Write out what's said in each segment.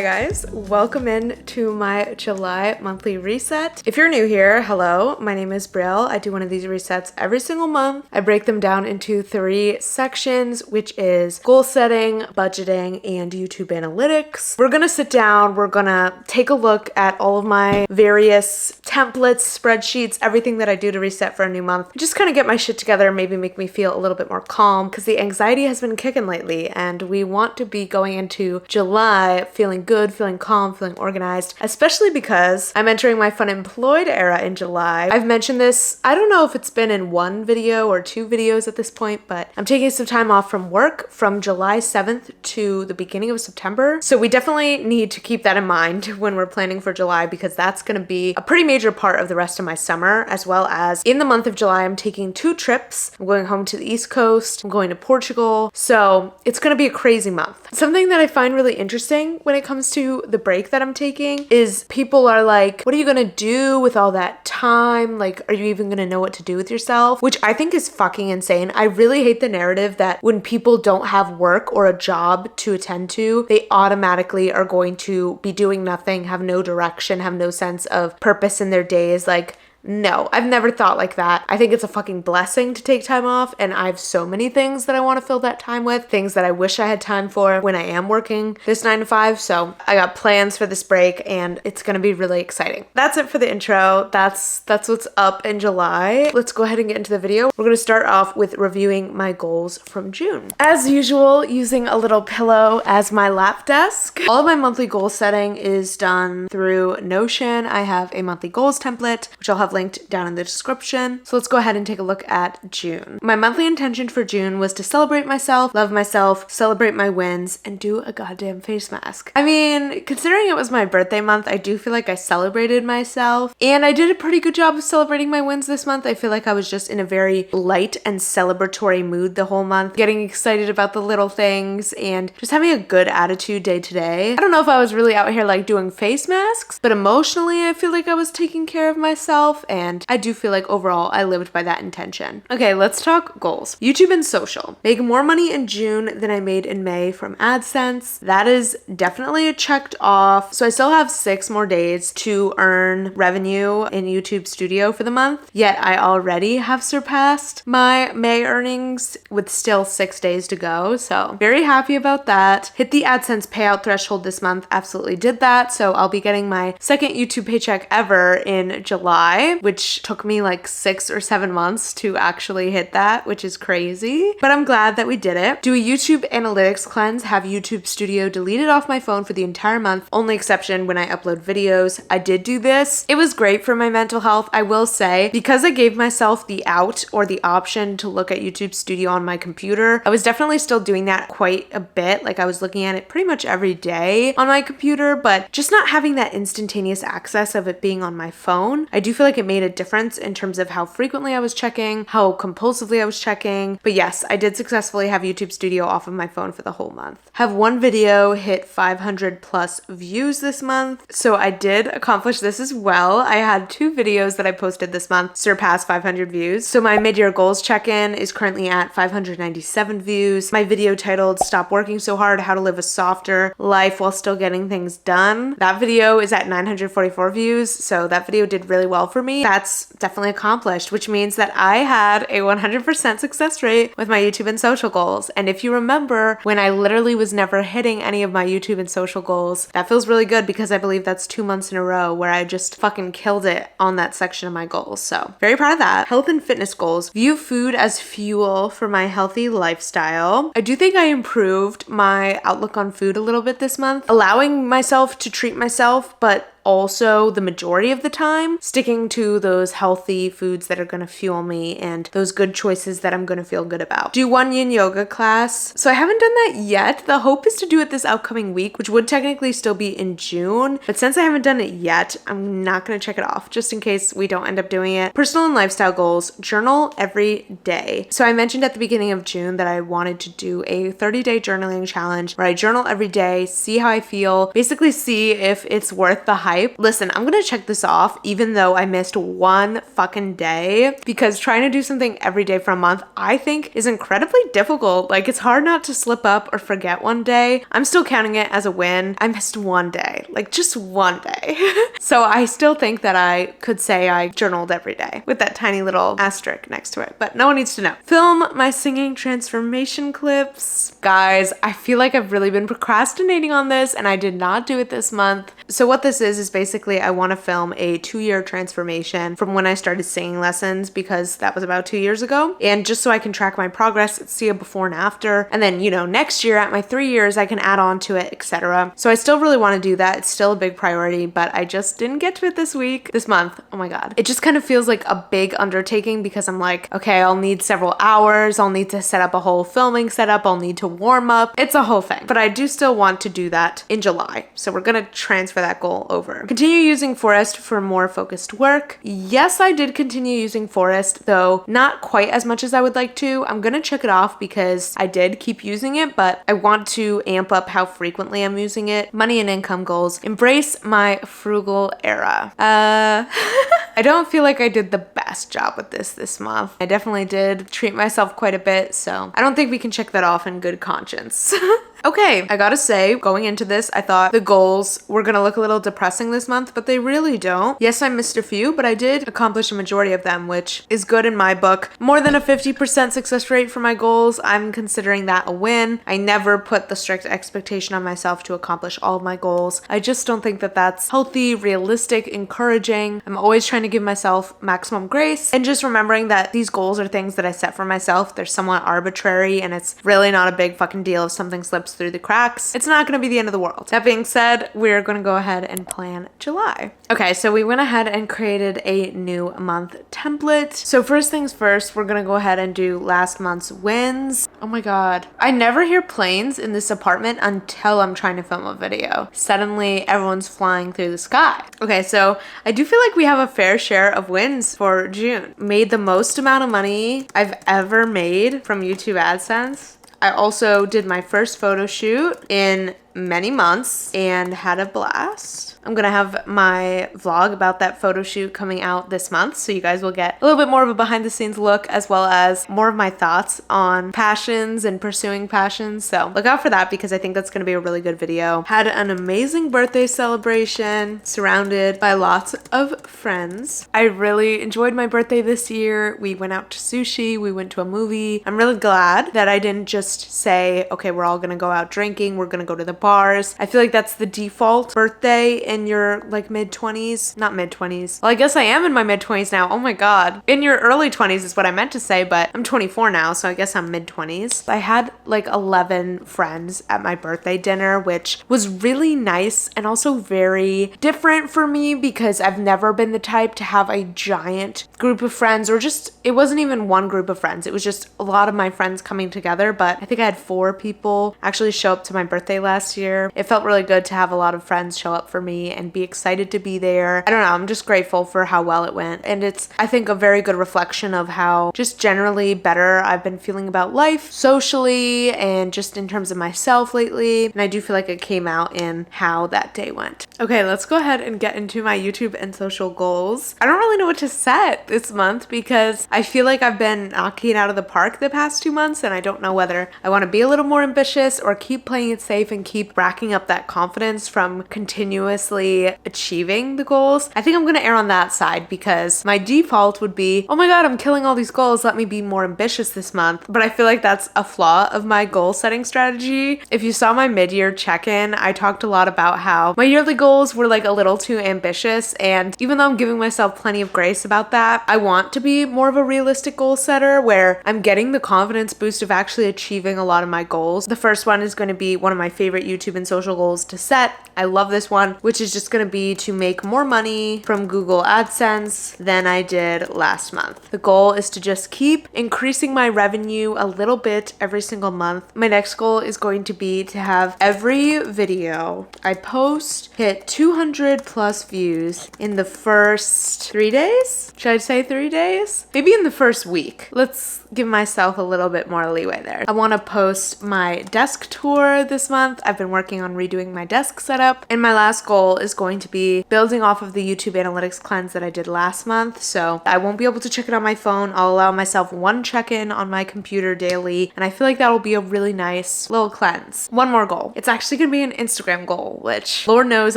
Hi guys, welcome in to my July monthly reset. If you're new here, hello, my name is Brielle. I do one of these resets every single month. I break them down into 3 sections, which is goal setting, budgeting, and YouTube analytics. We're gonna sit down, we're gonna take a look at all of my various templates, spreadsheets, everything that I do to reset for a new month. Just kind of get my shit together, maybe make me feel a little bit more calm, because the anxiety has been kicking lately, and we want to be going into July feeling good, feeling calm, feeling organized, especially because I'm entering my fun employed era in July. I've mentioned this, I don't know if it's been in 1 video or 2 videos at this point, but I'm taking some time off from work from July 7th to the beginning of September. So we definitely need to keep that in mind when we're planning for July, because that's going to be a pretty major part of the rest of my summer, as well as in the month of July, I'm taking 2 trips. I'm going home to the East Coast, I'm going to Portugal. So it's going to be a crazy month. Something that I find really interesting when it comes to the break that I'm taking is people are like, what are you gonna do with all that time? Like, are you even gonna know what to do with yourself? Which I think is fucking insane. I really hate the narrative that when people don't have work or a job to attend to, they automatically are going to be doing nothing, have no direction, have no sense of purpose in their days. Like, no, I've never thought like that. I think it's a fucking blessing to take time off, and I have so many things that I want to fill that time with, things that I wish I had time for when I am working this 9 to 5. So I got plans for this break, and it's gonna be really exciting. That's it for the intro. That's what's up in July. Let's go ahead and get into the video. We're gonna start off with reviewing my goals from June. As usual, using a little pillow as my lap desk. All of my monthly goal setting is done through Notion. I have a monthly goals template, which I'll have linked down in the description. So let's go ahead and take a look at June. My monthly intention for June was to celebrate myself, love myself, celebrate my wins, and do a goddamn face mask. I mean, considering it was my birthday month, I do feel like I celebrated myself, and I did a pretty good job of celebrating my wins this month. I feel like I was just in a very light and celebratory mood the whole month, getting excited about the little things and just having a good attitude day to day. I don't know if I was really out here like doing face masks, but emotionally I feel like I was taking care of myself, and I do feel like overall I lived by that intention. Okay, let's talk goals. YouTube and social. Make more money in June than I made in May from AdSense. That is definitely checked off. So I still have 6 more days to earn revenue in YouTube Studio for the month, yet I already have surpassed my May earnings with still 6 days to go. So very happy about that. Hit the AdSense payout threshold this month. Absolutely did that. So I'll be getting my second YouTube paycheck ever in July, which took me like 6 or 7 months to actually hit that, which is crazy. But I'm glad that we did it. Do a YouTube analytics cleanse, have YouTube Studio deleted off my phone for the entire month. Only exception when I upload videos. I did do this. It was great for my mental health, I will say, because I gave myself the out or the option to look at YouTube Studio on my computer. I was definitely still doing that quite a bit. Like, I was looking at it pretty much every day on my computer, but just not having that instantaneous access of it being on my phone, I do feel like it made a difference in terms of how frequently I was checking, how compulsively I was checking. But yes, I did successfully have YouTube Studio off of my phone for the whole month. Have one video hit 500 plus views this month. So I did accomplish this as well. I had 2 videos that I posted this month surpass 500 views. So my mid-year goals check-in is currently at 597 views. My video titled Stop Working So Hard, How to Live a Softer Life While Still Getting Things Done. That video is at 944 views. So that video did really well for me. That's definitely accomplished, which means that I had a 100% success rate with my YouTube and social goals. And if you remember, when I literally was never hitting any of my YouTube and social goals, that feels really good, because I believe that's 2 months in a row where I just fucking killed it on that section of my goals. So very proud of that. Health and fitness goals. View food as fuel for my healthy lifestyle. I do think I improved my outlook on food a little bit this month, allowing myself to treat myself, but also the majority of the time sticking to those healthy foods that are going to fuel me and those good choices that I'm going to feel good about. Do 1 yin yoga class. So I haven't done that yet. The hope is to do it this upcoming week, which would technically still be in June. But since I haven't done it yet, I'm not going to check it off just in case we don't end up doing it. Personal and lifestyle goals. Journal every day. So I mentioned at the beginning of June that I wanted to do a 30-day journaling challenge where I journal every day, see how I feel, basically see if it's worth the hype hype. Listen, I'm gonna check this off even though I missed one fucking day, because trying to do something every day for a month, I think is incredibly difficult. Like, it's hard not to slip up or forget one day. I'm still counting it as a win. I missed one day, like just one day. So I still think that I could say I journaled every day with that tiny little asterisk next to it, but no one needs to know. Film my singing transformation clips. Guys, I feel like I've really been procrastinating on this and I did not do it this month. So what this is basically I want to film a 2-year transformation from when I started singing lessons, because that was about 2 years ago. And just so I can track my progress, see a before and after. And then, you know, next year at my 3 years, I can add on to it, etc. So I still really want to do that. It's still a big priority, but I just didn't get to it this month. Oh my God. It just kind of feels like a big undertaking, because I'm like, okay, I'll need several hours. I'll need to set up a whole filming setup. I'll need to warm up. It's a whole thing, but I do still want to do that in July. So we're going to transfer that goal over. Continue using Forest for more focused work. Yes, I did continue using Forest, though not quite as much as I would like to. I'm going to check it off because I did keep using it, but I want to amp up how frequently I'm using it. Money and income goals. Embrace my frugal era. I don't feel like I did the best job with this month. I definitely did treat myself quite a bit, so I don't think we can check that off in good conscience. Okay, I gotta say, going into this, I thought the goals were gonna look a little depressing this month, but they really don't. Yes, I missed a few, but I did accomplish a majority of them, which is good in my book. More than a 50% success rate for my goals. I'm considering that a win. I never put the strict expectation on myself to accomplish all of my goals. I just don't think that that's healthy, realistic, encouraging. I'm always trying to give myself maximum grace, and just remembering that these goals are things that I set for myself. They're somewhat arbitrary, and it's really not a big fucking deal if something slips through the cracks. It's not going to be the end of the world. That being said, we're going to go ahead and plan July. Okay, so we went ahead and created a new month template. So first things first, we're going to go ahead and do last month's wins. Oh my God. I never hear planes in this apartment until I'm trying to film a video. Suddenly, everyone's flying through the sky. Okay, so I do feel like we have a fair share of wins for June. Made the most amount of money I've ever made from YouTube AdSense. I also did my first photo shoot in many months and had a blast. I'm gonna have my vlog about that photo shoot coming out this month, so you guys will get a little bit more of a behind the scenes look, as well as more of my thoughts on passions and pursuing passions. So look out for that, because I think that's gonna be a really good video. Had an amazing birthday celebration, surrounded by lots of friends. I really enjoyed my birthday this year. We went out to sushi, we went to a movie. I'm really glad that I didn't just say, okay, we're all gonna go out drinking, we're gonna go to the bars. I feel like that's the default birthday in your like mid-20s. Not mid-20s. Well, I guess I am in my mid-20s now. Oh my God. In your early 20s is what I meant to say, but I'm 24 now, so I guess I'm mid-20s. I had like 11 friends at my birthday dinner, which was really nice and also very different for me, because I've never been the type to have a giant group of friends, or just, it wasn't even one group of friends. It was just a lot of my friends coming together, but I think I had 4 people actually show up to my birthday last year. It felt really good to have a lot of friends show up for me and be excited to be there. I don't know, I'm just grateful for how well it went. And it's, I think, a very good reflection of how just generally better I've been feeling about life socially and just in terms of myself lately. And I do feel like it came out in how that day went. Okay, let's go ahead and get into my YouTube and social goals. I don't really know what to set this month, because I feel like I've been knocking it out of the park the past 2 months, and I don't know whether I want to be a little more ambitious or keep playing it safe and keep racking up that confidence from continuously achieving the goals. I think I'm going to err on that side, because my default would be, oh my God, I'm killing all these goals, let me be more ambitious this month. But I feel like that's a flaw of my goal setting strategy. If you saw my mid-year check-in, I talked a lot about how my yearly goals were like a little too ambitious, and even though I'm giving myself plenty of grace about that, I want to be more of a realistic goal setter where I'm getting the confidence boost of actually achieving a lot of my goals. The first one is going to be one of my favorite YouTube and social goals to set. I love this one, which is just going to be to make more money from Google AdSense than I did last month. The goal is to just keep increasing my revenue a little bit every single month. My next goal is going to be to have every video I post hit 200 plus views in the first 3 days. Should I say 3 days? Maybe in the first week. Let's give myself a little bit more leeway there. I want to post my desk tour this month. I've been working on redoing my desk setup. And my last goal goal is going to be building off of the YouTube analytics cleanse that I did last month. So I won't be able to check it on my phone. I'll allow myself one check-in on my computer daily, and I feel like that will be a really nice little cleanse. One more goal. It's actually going to be an Instagram goal, which Lord knows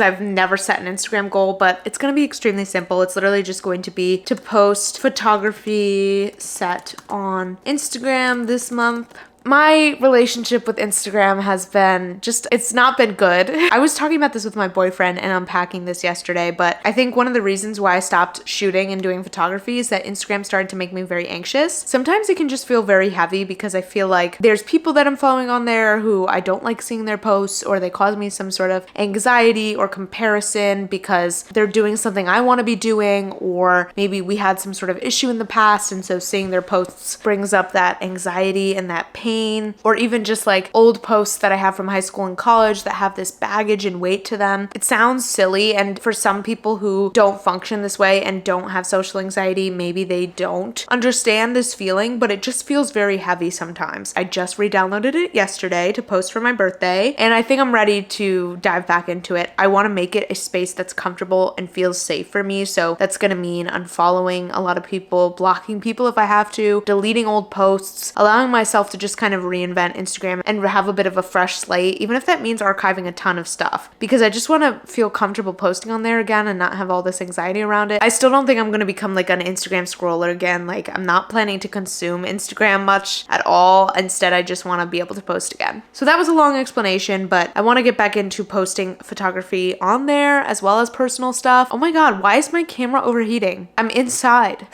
I've never set an Instagram goal, but it's going to be extremely simple. It's literally just going to be to post photography set on Instagram this month. My relationship with Instagram has been it's not been good. I was talking about this with my boyfriend and unpacking this yesterday, but I think one of the reasons why I stopped shooting and doing photography is that Instagram started to make me very anxious. Sometimes it can just feel very heavy because I feel like there's people that I'm following on there who I don't like seeing their posts, or they cause me some sort of anxiety or comparison because they're doing something I want to be doing, or maybe we had some sort of issue in the past, and so seeing their posts brings up that anxiety and that pain. Or even just like old posts that I have from high school and college that have this baggage and weight to them. It sounds silly, and for some people who don't function this way and don't have social anxiety, maybe they don't understand this feeling, but it just feels very heavy sometimes. I just re-downloaded it yesterday to post for my birthday, and I think I'm ready to dive back into it. I want to make it a space that's comfortable and feels safe for me, so that's going to mean unfollowing a lot of people, blocking people if I have to, deleting old posts, allowing myself to just kind of reinvent Instagram and have a bit of a fresh slate, even if that means archiving a ton of stuff, because I just want to feel comfortable posting on there again and not have all this anxiety around it. I still don't think I'm going to become like an Instagram scroller again. Like, I'm not planning to consume Instagram much at all. Instead, I just want to be able to post again. So that was a long explanation, but I want to get back into posting photography on there as well as personal stuff. Oh my God, why is my camera overheating? I'm inside.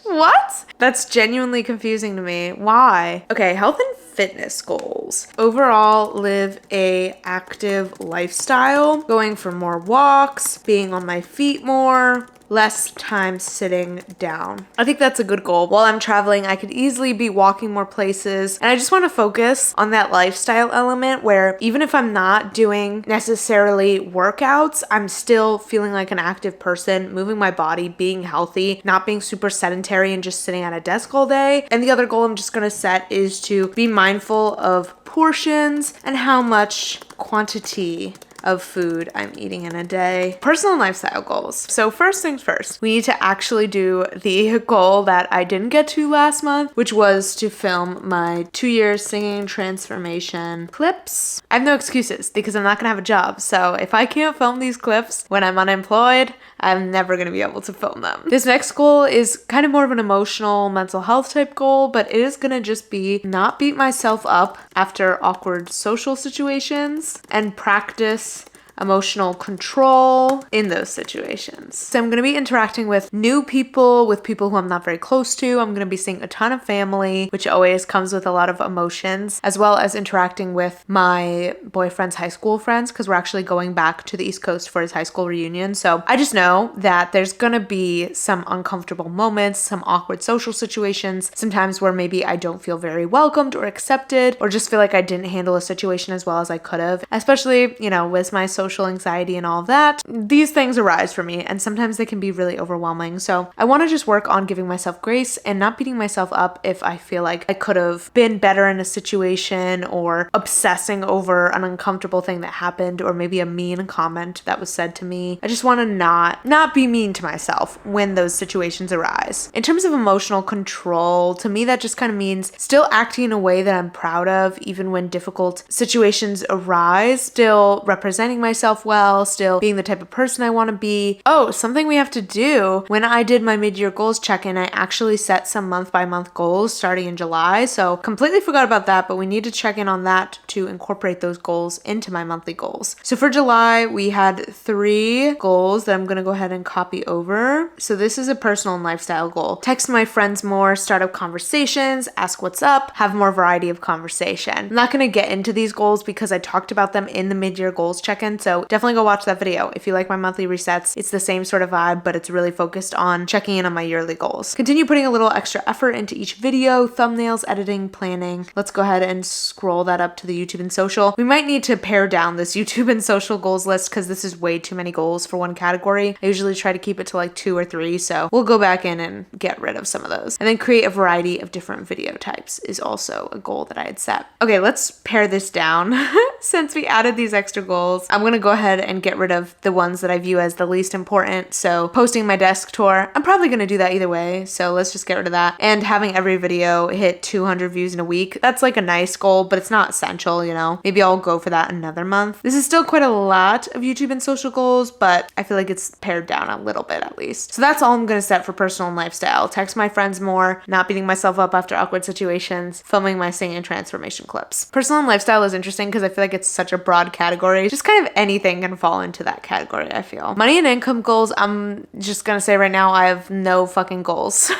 What? That's genuinely confusing to me. Why? Okay, health and fitness goals. Overall, live a active lifestyle, going for more walks, being on my feet more, less time sitting down. I think that's a good goal. While I'm traveling, I could easily be walking more places, and I just want to focus on that lifestyle element where even if I'm not doing necessarily workouts, I'm still feeling like an active person, moving my body, being healthy, not being super sedentary and just sitting at a desk all day. And the other goal I'm just going to set is to be mindful of portions and how much quantity of food I'm eating in a day. Personal and lifestyle goals. So first things first, we need to actually do the goal that I didn't get to last month, which was to film my 2-year singing transformation clips. I have no excuses because I'm not gonna have a job. So if I can't film these clips when I'm unemployed, I'm never gonna be able to film them. This next goal is kind of more of an emotional mental health type goal, but it is gonna just be not beat myself up after awkward social situations and practice emotional control in those situations. So I'm going to be interacting with new people, with people who I'm not very close to. I'm going to be seeing a ton of family, which always comes with a lot of emotions, as well as interacting with my boyfriend's high school friends, because we're actually going back to the East Coast for his high school reunion. So I just know that there's going to be some uncomfortable moments, some awkward social situations, sometimes where maybe I don't feel very welcomed or accepted, or just feel like I didn't handle a situation as well as I could have, especially, with my social anxiety and all of that. These things arise for me, and sometimes they can be really overwhelming. So I want to just work on giving myself grace and not beating myself up if I feel like I could have been better in a situation, or obsessing over an uncomfortable thing that happened, or maybe a mean comment that was said to me. I just want to not be mean to myself when those situations arise. In terms of emotional control, to me that just kind of means still acting in a way that I'm proud of even when difficult situations arise, still representing myself well, still being the type of person I want to be. Oh, something we have to do. When I did my mid-year goals check-in, I actually set some month-by-month goals starting in July. So completely forgot about that, but we need to check in on that to incorporate those goals into my monthly goals. So for July, we had 3 goals that I'm going to go ahead and copy over. So this is a personal and lifestyle goal. Text my friends more, start up conversations, ask what's up, have more variety of conversation. I'm not going to get into these goals because I talked about them in the mid-year goals check-in. So definitely go watch that video. If you like my monthly resets, it's the same sort of vibe, but it's really focused on checking in on my yearly goals. Continue putting a little extra effort into each video, thumbnails, editing, planning. Let's go ahead and scroll that up to the YouTube and social. We might need to pare down this YouTube and social goals list because this is way too many goals for one category. I usually try to keep it to like 2 or 3, so we'll go back in and get rid of some of those. And then create a variety of different video types is also a goal that I had set. Okay, let's pare this down. Since we added these extra goals, I'm gonna to go ahead and get rid of the ones that I view as the least important. So posting my desk tour, I'm probably going to do that either way. So let's just get rid of that. And having every video hit 200 views in a week, that's like a nice goal, but it's not essential, you know? Maybe I'll go for that another month. This is still quite a lot of YouTube and social goals, but I feel like it's pared down a little bit at least. So that's all I'm going to set for personal and lifestyle. Text my friends more, not beating myself up after awkward situations, filming my singing transformation clips. Personal and lifestyle is interesting because I feel like it's such a broad category. Just kind of anything can fall into that category, I feel. Money and income goals, I'm just going to say right now, I have no fucking goals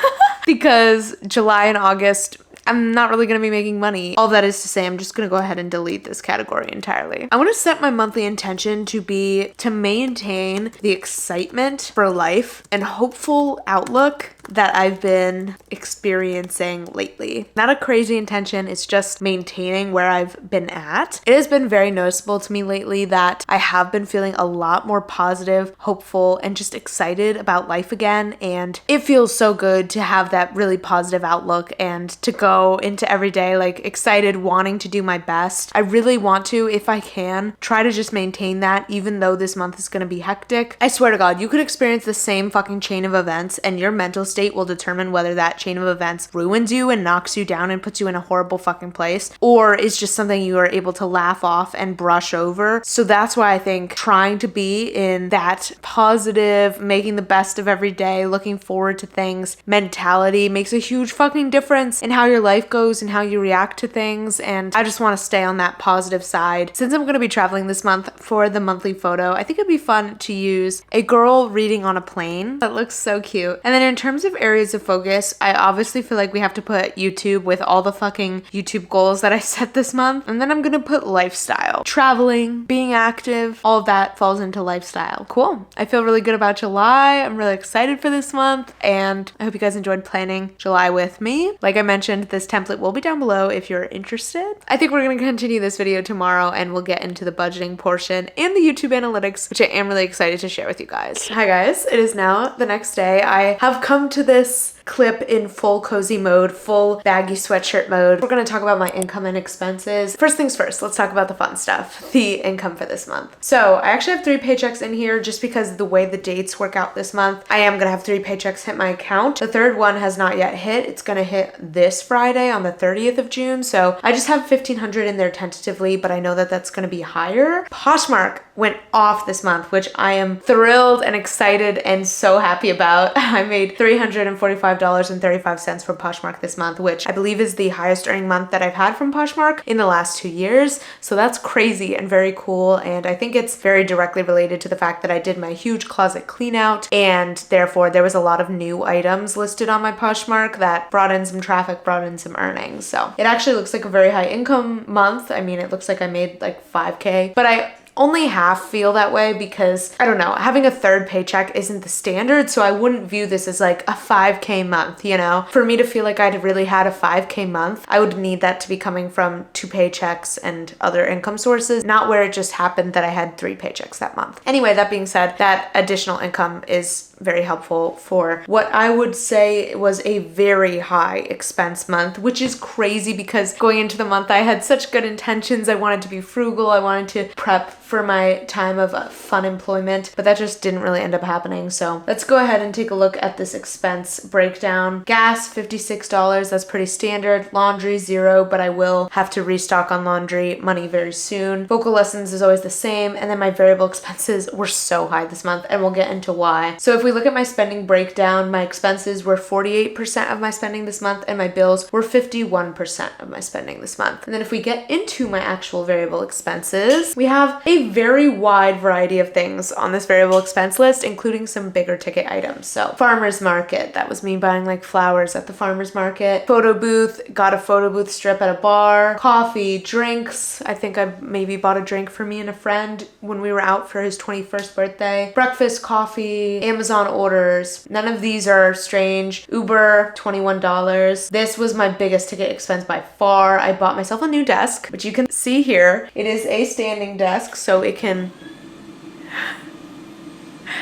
because July and August, I'm not really going to be making money. All that is to say, I'm just going to go ahead and delete this category entirely. I want to set my monthly intention to be to maintain the excitement for life and hopeful outlook that I've been experiencing lately. Not a crazy intention, it's just maintaining where I've been at. It has been very noticeable to me lately that I have been feeling a lot more positive, hopeful, and just excited about life again. And it feels so good to have that really positive outlook and to go into every day like excited, wanting to do my best. I really want to, if I can, try to just maintain that even though this month is going to be hectic. I swear to God, you could experience the same fucking chain of events and your mental state will determine whether that chain of events ruins you and knocks you down and puts you in a horrible fucking place, or is just something you are able to laugh off and brush over. So that's why I think trying to be in that positive, making the best of every day, looking forward to things mentality makes a huge fucking difference in how your life goes and how you react to things. And I just want to stay on that positive side. Since I'm going to be traveling this month for the monthly photo, I think it'd be fun to use a girl reading on a plane. That looks so cute. And then in terms of areas of focus, I obviously feel like we have to put YouTube with all the fucking YouTube goals that I set this month. And then I'm gonna put lifestyle. Traveling, being active, all of that falls into lifestyle. Cool. I feel really good about July. I'm really excited for this month and I hope you guys enjoyed planning July with me. Like I mentioned, this template will be down below if you're interested. I think we're gonna continue this video tomorrow and we'll get into the budgeting portion and the YouTube analytics, which I am really excited to share with you guys. Hi guys, it is now the next day. I have come to this clip in full cozy mode, full baggy sweatshirt mode. We're going to talk about my income and expenses. First things first, let's talk about the fun stuff, the income for this month. So I actually have 3 paychecks in here just because of the way the dates work out this month. I am going to have 3 paychecks hit my account. The third one has not yet hit. It's going to hit this Friday on the 30th of June. So I just have $1,500 in there tentatively, but I know that that's going to be higher. Poshmark went off this month, which I am thrilled and excited and so happy about. I made $345.35 from Poshmark this month, which I believe is the highest earning month that I've had from Poshmark in the last 2 years. So that's crazy and very cool. And I think it's very directly related to the fact that I did my huge closet clean out and therefore there was a lot of new items listed on my Poshmark that brought in some traffic, brought in some earnings. So it actually looks like a very high income month. I mean, it looks like I made like 5K, but I only half feel that way because I don't know, having a third paycheck isn't the standard, so I wouldn't view this as like a 5K month, you know? For me to feel like I'd really had a 5K month, I would need that to be coming from 2 paychecks and other income sources, not where it just happened that I had 3 paychecks that month. Anyway, that being said, that additional income is very helpful for what I would say was a very high expense month, which is crazy because going into the month I had such good intentions. I wanted to be frugal, I wanted to prep for my time of fun employment, but that just didn't really end up happening. So let's go ahead and take a look at this expense breakdown. Gas, $56, that's pretty standard. Laundry, $0, but I will have to restock on laundry money very soon. Vocal lessons is always the same, and then my variable expenses were so high this month, and we'll get into why. So if we look at my spending breakdown, my expenses were 48% of my spending this month, and my bills were 51% of my spending this month. And then if we get into my actual variable expenses, we have a very wide variety of things on this variable expense list, including some bigger ticket items. So farmer's market, that was me buying like flowers at the farmer's market. Photo booth, got a photo booth strip at a bar. Coffee, drinks, I think I maybe bought a drink for me and a friend when we were out for his 21st birthday. Breakfast, coffee, Amazon orders. None of these are strange. Uber, $21. This was my biggest ticket expense by far. I bought myself a new desk, which you can see here. It is a standing desk, so it can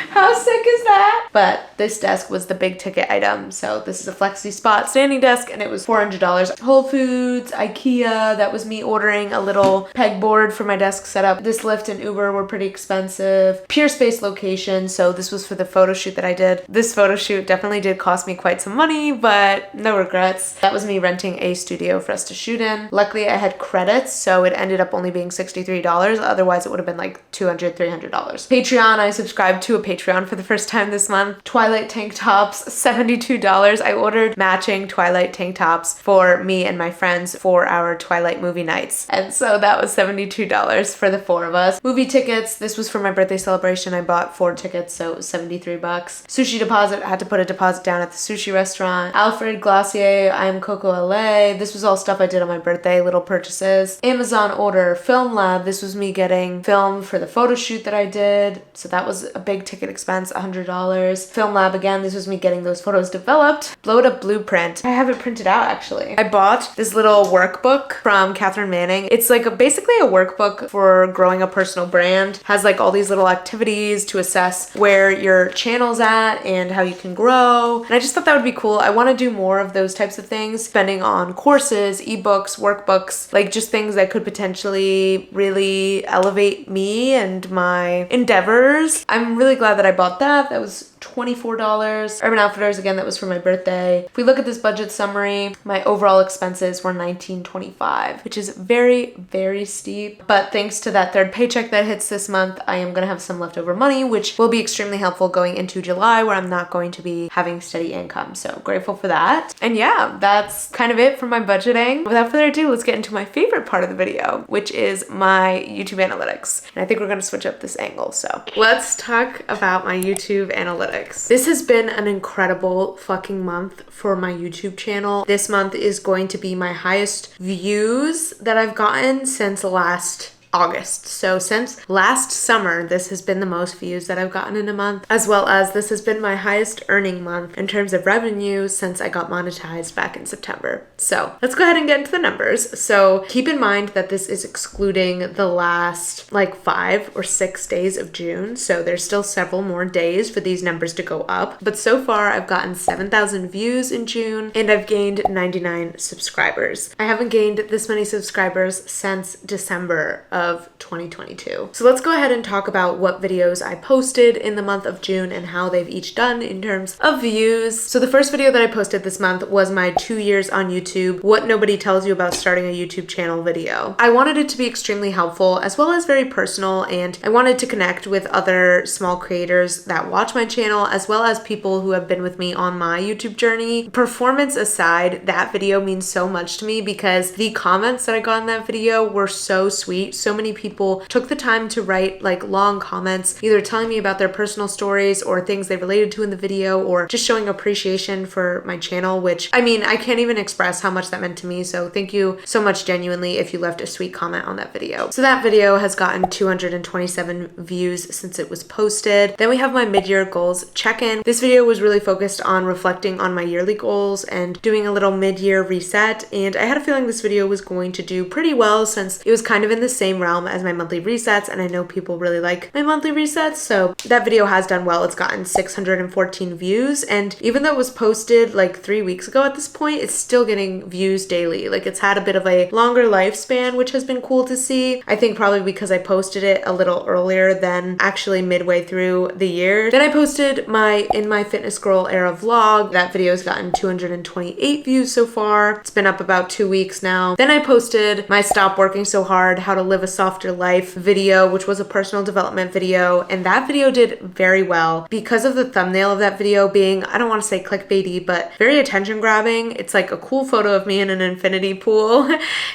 How sick is that? But this desk was the big ticket item. So this is a Flexi Spot standing desk and it was $400. Whole Foods, IKEA, that was me ordering a little pegboard for my desk setup. This Lyft and Uber were pretty expensive. Pure Space location, so this was for the photo shoot that I did. This photo shoot definitely did cost me quite some money, but no regrets. That was me renting a studio for us to shoot in. Luckily I had credits, so it ended up only being $63. Otherwise it would have been like $200, $300. Patreon, I subscribed to a Patreon for the first time this month. Twilight tank tops, $72. I ordered matching Twilight tank tops for me and my friends for our Twilight movie nights. And so that was $72 for the four of us. Movie tickets, this was for my birthday celebration. I bought 4 tickets, so it was $73. Sushi deposit, I had to put a deposit down at the sushi restaurant. Alfred Glacier, I Am Coco LA. This was all stuff I did on my birthday, little purchases. Amazon order, Film Lab. This was me getting film for the photo shoot that I did. So that was a big ticket expense, $100. Film Lab again, this was me getting those photos developed. Blow It Up Blueprint. I have it printed out actually. I bought this little workbook from Catherine Manning. It's like basically a workbook for growing a personal brand. Has like all these little activities to assess where your channel's at and how you can grow. And I just thought that would be cool. I want to do more of those types of things, spending on courses, ebooks, workbooks, like just things that could potentially really elevate me and my endeavors. I'm really glad that I bought that. That was $24. Urban Outfitters, again, that was for my birthday. If we look at this budget summary, my overall expenses were $19.25, which is very, very steep. But thanks to that third paycheck that hits this month, I am gonna have some leftover money, which will be extremely helpful going into July, where I'm not going to be having steady income. So grateful for that. And yeah, that's kind of it for my budgeting. Without further ado, let's get into my favorite part of the video, which is my YouTube analytics. And I think we're gonna switch up this angle. So let's talk about my YouTube analytics. This has been an incredible fucking month for my YouTube channel. This month is going to be my highest views that I've gotten since last August. So since last summer, this has been the most views that I've gotten in a month, as well as this has been my highest earning month in terms of revenue since I got monetized back in September. So let's go ahead and get into the numbers. So keep in mind that this is excluding the last like 5 or 6 days of June. So there's still several more days for these numbers to go up. But so far I've gotten 7,000 views in June and I've gained 99 subscribers. I haven't gained this many subscribers since December of 2022. So let's go ahead and talk about what videos I posted in the month of June and how they've each done in terms of views. So the first video that I posted this month was my 2 years on YouTube, what nobody tells you about starting a YouTube channel video. I wanted it to be extremely helpful as well as very personal, and I wanted to connect with other small creators that watch my channel as well as people who have been with me on my YouTube journey. Performance aside, that video means so much to me because the comments that I got in that video were so sweet. So many people took the time to write like long comments, either telling me about their personal stories or things they related to in the video, or just showing appreciation for my channel, which I mean, I can't even express how much that meant to me. So thank you so much genuinely if you left a sweet comment on that video. So that video has gotten 227 views since it was posted. Then we have my mid-year goals check-in. This video was really focused on reflecting on my yearly goals and doing a little mid-year reset. And I had a feeling this video was going to do pretty well since it was kind of in the same realm as my monthly resets, and I know people really like my monthly resets, so that video has done well. It's gotten 614 views, and even though it was posted like 3 weeks ago at this point, it's still getting views daily. Like, it's had a bit of a longer lifespan, which has been cool to see. I think probably because I posted it a little earlier than actually midway through the year. Then I posted my In My Fitness Girl Era vlog. That video has gotten 228 views so far. It's been up about 2 weeks now. Then I posted my Stop Working So Hard, How to Live a Softer Life video, which was a personal development video, and that video did very well because of the thumbnail of that video being, I don't want to say clickbaity, but very attention grabbing. It's like a cool photo of me in an infinity pool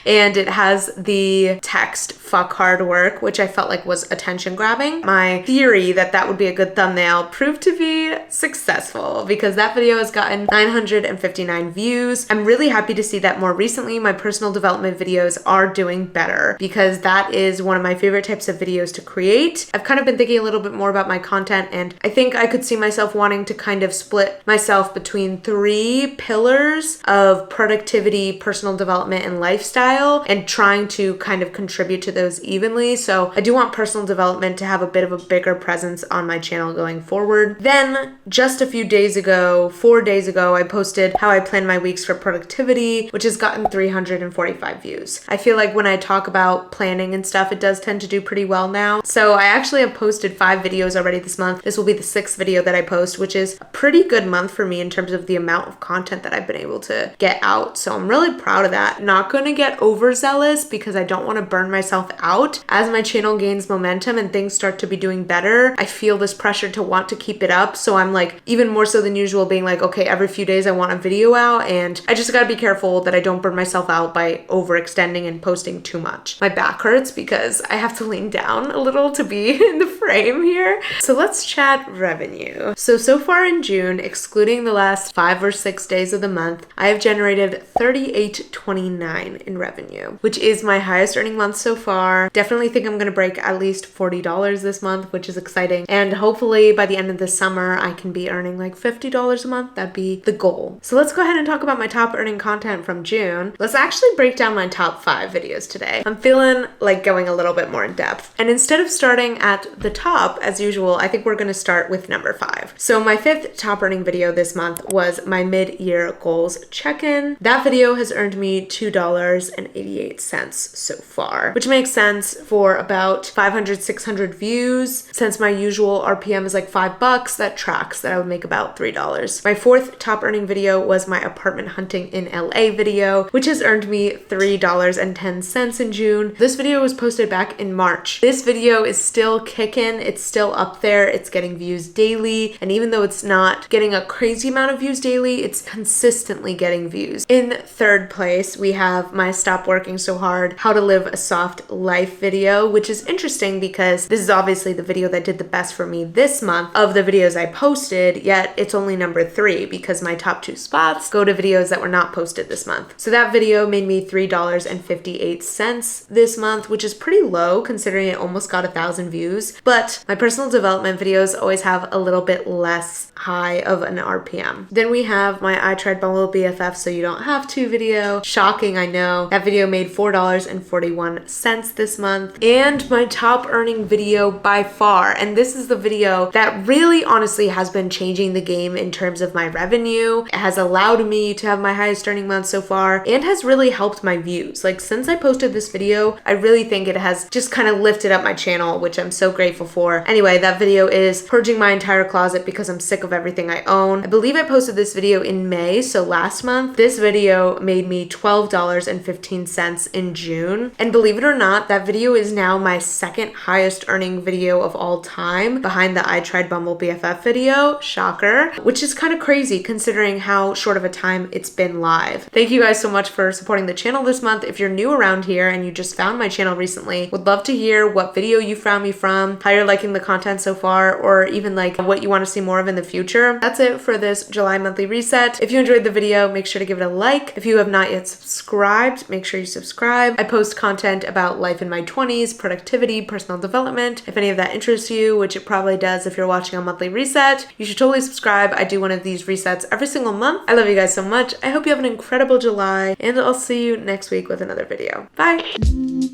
and it has the text "fuck hard work," which I felt like was attention grabbing. My theory that that would be a good thumbnail proved to be successful because that video has gotten 959 views. I'm really happy to see that more recently my personal development videos are doing better because that that is one of my favorite types of videos to create. I've kind of been thinking a little bit more about my content, and I think I could see myself wanting to kind of split myself between 3 pillars of productivity, personal development, and lifestyle, and trying to kind of contribute to those evenly. So I do want personal development to have a bit of a bigger presence on my channel going forward. Then just a few days ago, 4 days ago, I posted how I plan my weeks for productivity, which has gotten 345 views. I feel like when I talk about planning and stuff, it does tend to do pretty well now. So I actually have posted 5 videos already this month. This will be the 6th video that I post, which is a pretty good month for me in terms of the amount of content that I've been able to get out. So I'm really proud of that. Not going to get overzealous because I don't want to burn myself out. As my channel gains momentum and things start to be doing better, I feel this pressure to want to keep it up. So I'm like, even more so than usual, being like, okay, every few days I want a video out, and I just gotta be careful that I don't burn myself out by overextending and posting too much. My back hurts because I have to lean down a little to be in the frame here. So let's chat revenue. So far in June, excluding the last 5 or 6 days of the month, I have generated $38.29 in revenue, which is my highest earning month so far. Definitely think I'm gonna break at least $40 this month, which is exciting. And hopefully by the end of the summer, I can be earning like $50 a month. That'd be the goal. So let's go ahead and talk about my top earning content from June. Let's actually break down my top 5 videos today. I'm feeling like going a little bit more in depth. And instead of starting at the top, as usual, I think we're gonna start with number 5. So my 5th top earning video this month was my mid-year goals check-in. That video has earned me $2.88 so far, which makes sense for about 500, 600 views. Since my usual RPM is like $5, that tracks that I would make about $3. My 4th top earning video was my apartment hunting in LA video, which has earned me $3.10 in June. This video was posted back in March. This video is still kicking. It's still up there. It's getting views daily. And even though it's not getting a crazy amount of views daily, it's consistently getting views. In 3rd place, we have my Stop Working So Hard, How to Live a Soft Life video, which is interesting because this is obviously the video that did the best for me this month of the videos I posted, yet it's only number 3 because my top 2 spots go to videos that were not posted this month. So that video made me $3.58 this month, which is pretty low considering it almost got 1,000 views. But my personal development videos always have a little bit less high of an RPM. Then we have my I Tried Bumble BFF So You Don't Have To video. Shocking, I know. That video made $4.41 this month. And my top earning video by far, and this is the video that really honestly has been changing the game in terms of my revenue. It has allowed me to have my highest earning month so far and has really helped my views. Like since I posted this video, I really think it has just kind of lifted up my channel, which I'm so grateful for. Anyway, that video is purging my entire closet because I'm sick of everything I own. I believe I posted this video in May, so last month. This video made me $12.15 in June. And believe it or not, that video is now my 2nd highest earning video of all time behind the I Tried Bumble BFF video. Shocker. Which is kind of crazy considering how short of a time it's been live. Thank you guys so much for supporting the channel this month. If you're new around here and you just found my channel recently, would love to hear what video you found me from, how you're liking the content so far, or even like what you want to see more of in the future. That's it for this July monthly reset. If you enjoyed the video, make sure to give it a like. If you have not yet subscribed, make sure you subscribe. I post content about life in my 20s, productivity, personal development. If any of that interests you, which it probably does if you're watching a monthly reset, you should totally subscribe. I do one of these resets every single month. I love you guys so much. I hope you have an incredible July, and I'll see you next week with another video. Bye!